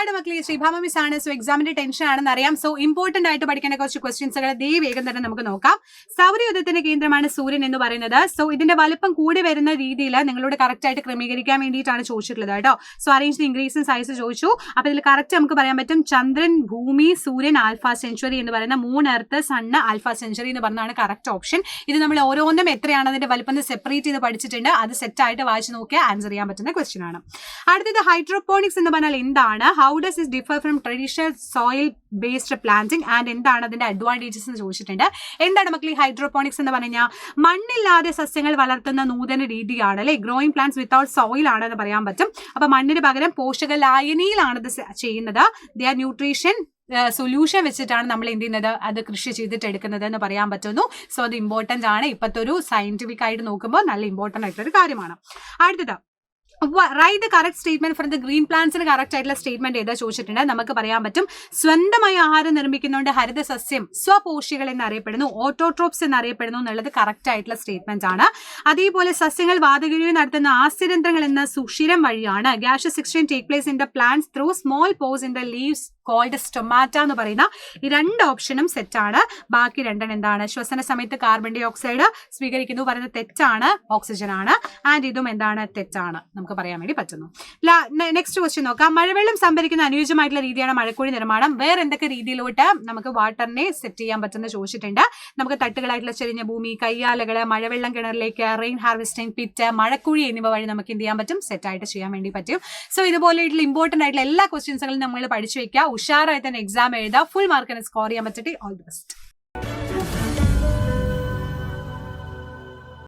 Hard മക്കളെ, Sreebhama miss ആണ്. So എക്സാമിന്റെ ടെൻഷൻ ആണെന്ന് അറിയാം. സോ ഇമ്പോർട്ടന്റ് ആയിട്ട് പഠിക്കേണ്ട കുറച്ച് ക്വസ്റ്റ്യൻസുകൾ വേഗം തന്നെ നമുക്ക് നോക്കാം. സൗരയൂഥത്തിന്റെ കേന്ദ്രമാണ് സൂര്യൻ എന്ന് പറയുന്നത്. സോ ഇതിന്റെ വലുപ്പം കൂടി വരുന്ന രീതിയിൽ നിങ്ങളോട് കറക്റ്റ് ആയിട്ട് ക്രമീകരിക്കാൻ വേണ്ടിയിട്ടാണ് ചോദിച്ചിട്ടുള്ളത് കേട്ടോ. So arrange the increase in size ചോദിച്ചു. അപ്പൊ ഇതിൽ കറക്റ്റ് നമുക്ക് പറയാൻ പറ്റും ചന്ദ്രൻ, ഭൂമി, സൂര്യൻ, ആൽഫ സെഞ്ചുറി എന്ന് പറയുന്ന 3 എർത്ത്, സണ്ണ്, ആൽഫ സെഞ്ചുറി എന്ന് പറഞ്ഞാണ് കറക്റ്റ് ഓപ്ഷൻ. ഇത് നമ്മൾ ഓരോന്നും എത്രയാണ് അതിന്റെ വലുപ്പം സെപ്പറേറ്റ് ചെയ്ത് പഠിച്ചിട്ടുണ്ട്. അത് സെറ്റ് ആയിട്ട് വായിച്ചു നോക്കിയാൽ ആൻസർ ചെയ്യാൻ പറ്റുന്ന ക്വസ്റ്റ്യൻ ആണ്. അടുത്തത് ഹൈഡ്രോപോണിക്സ് എന്ന് പറഞ്ഞാൽ എന്താണ്, how does it differ from traditional soil based planting and എന്താണ് അതിന്റെ അഡ്വാൻറ്റേജസ് എന്ന് ചോദിച്ചിട്ടുണ്ട്. എന്താണ് മക്കളെ ഹൈഡ്രോപോണിക്സ് എന്ന് പറഞ്ഞാൽ മണ്ണില്ലാതെ സസ്യങ്ങൾ വളർത്തുന്ന നൂതന രീതിയാണ് അല്ലെ. ഗ്രോയിങ് പ്ലാന്റ്സ് വിത്തൗട്ട് സോയിൽ ആണെന്ന് പറയാൻ പറ്റും. അപ്പൊ മണ്ണിന് പകരം പോഷക ലായനിയിലാണ് ഇത് ചെയ്യുന്നത്. ദിയർ ന്യൂട്രീഷൻ സൊല്യൂഷൻ വെച്ചിട്ടാണ് നമ്മൾ എന്ത് ചെയ്യുന്നത്, അത് കൃഷി ചെയ്തിട്ട് എടുക്കുന്നത് എന്ന് പറയാൻ പറ്റുന്നു. സോ അത് ഇമ്പോർട്ടന്റ് ആണ്. ഇപ്പോഴത്തെ ഒരു സയന്റിഫിക് ആയിട്ട് നോക്കുമ്പോൾ നല്ല ഇമ്പോർട്ടന്റ് ആയിട്ടൊരു കാര്യമാണ്. അടുത്തത് write the correct statement from the green പ്ലാന്റ്സിന് കറക്റ്റ് ആയിട്ടുള്ള സ്റ്റേറ്റ്മെന്റ് ഏതാ ചോദിച്ചിട്ടുണ്ട്. നമുക്ക് പറയാൻ പറ്റും സ്വന്തമായി ആഹാരം നിർമ്മിക്കുന്നതുകൊണ്ട് ഹരിത സസ്യം സ്വപോഷികൾ എന്നറിയപ്പെടുന്നു, ഓട്ടോട്രോപ്സ് എന്നറിയപ്പെടുന്നു എന്നുള്ളത് കറക്റ്റ് ആയിട്ടുള്ള സ്റ്റേറ്റ്മെന്റ് ആണ്. അതേപോലെ സസ്യങ്ങൾ വാതകീയം നടത്തുന്ന ആസ്യരന്ധ്രങ്ങൾ എന്ന സുഷിരം വഴിയാണ്. Gaseous exchange take place in the plants through small pores in the leaves called stomata എന്ന് പറയുന്ന ഈ 2 ഓപ്ഷനും സെറ്റാണ്. ബാക്കി 2 എന്താണ്, ശ്വസന സമയത്ത് കാർബൺ ഡൈ ഓക്സൈഡ് സ്വീകരിക്കുന്നു പറയുന്നത് തെറ്റാണ്, ഓക്സിജൻ ആണ്. ആൻഡ് ഇതും എന്താണ്, തെറ്റാണ് നമുക്ക് പറയാൻ വേണ്ടി പറ്റുന്നു. നെക്സ്റ്റ് ക്വസ്റ്റ്യൻ നോക്കാം. മഴവെള്ളം സംഭരിക്കുന്ന അനുയോജ്യമായിട്ടുള്ള രീതിയാണ് മഴക്കുഴി നിർമ്മാണം. വേറെ എന്തൊക്കെ രീതിയിലോട്ട് നമുക്ക് വാട്ടറിനെ സെറ്റ് ചെയ്യാൻ പറ്റുന്ന ചോദിച്ചിട്ടുണ്ട്. നമുക്ക് തട്ടുകളായിട്ടുള്ള ചെരിഞ്ഞ ഭൂമി, കയ്യാലകള്, മഴവെള്ളം കിണറിലേക്ക്, റെയിൻ ഹാർവെസ്റ്റിംഗ് പിറ്റ്, മഴക്കുഴി എന്നിവ വഴി നമുക്ക് എന്ത് ചെയ്യാൻ പറ്റും, സെറ്റായിട്ട് ചെയ്യാൻ വേണ്ടി പറ്റും. സോ ഇതുപോലെയുള്ള ഇമ്പോർട്ടന്റ് ആയിട്ടുള്ള എല്ലാ ക്വസ്റ്റ്യൻസുകളും നമ്മൾ പഠിച്ചു വെക്കുക. ഉഷാറായി തന്നെ എക്സാം എഴുതുക. ഫുൾ മാർക്കിന് സ്കോർ ചെയ്യാൻ പറ്റട്ടെ. All the best.